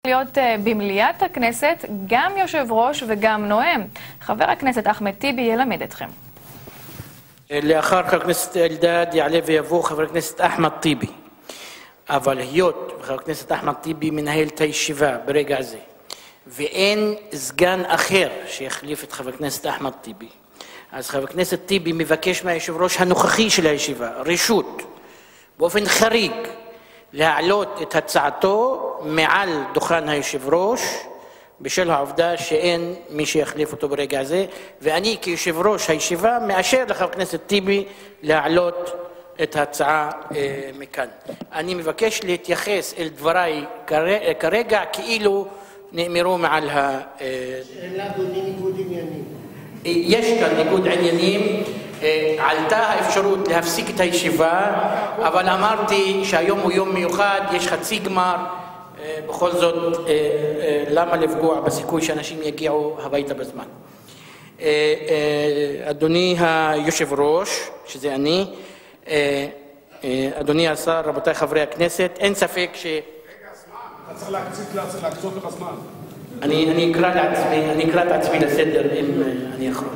להיות במליאת הכנסת גם יושב ראש וגם נואם. חבר הכנסת אחמד טיבי ילמד אתכם. לאחר חבר הכנסת אלדד יעלה ויבוא חבר הכנסת אחמד טיבי. אבל היות חבר הכנסת אחמד טיבי מנהל את הישיבה ברגע זה, ואין סגן אחר שיחליף את חבר הכנסת אחמד טיבי, אז חבר הכנסת טיבי מבקש מהיושב ראש הנוכחי של הישיבה רשות באופן חריג להעלות את הצעתו מעל דוכן היושב ראש בשל העובדה שאין מי שיחליף אותו ברגע זה, ואני כיושב ראש הישיבה מאשר לחבר הכנסת טיבי להעלות את ההצעה מכאן. אני מבקש להתייחס אל דבריי כרגע כאילו נאמרו מעל שאלה אדוני ניגוד עניינים. יש כאן ניגוד עניינים. עלתה האפשרות להפסיק את הישיבה, אבל אמרתי שהיום הוא יום מיוחד, יש חצי גמר, בכל זאת למה לפגוע בסיכוי שאנשים יגיעו הביתה בזמן. אדוני היושב ראש, שזה אני, אדוני השר, רבותי חברי הכנסת, אין ספק ש... רגע, זמן, אתה צריך להקצות לך זמן. אני אקרא את עצמי לסדר אם אני יכול.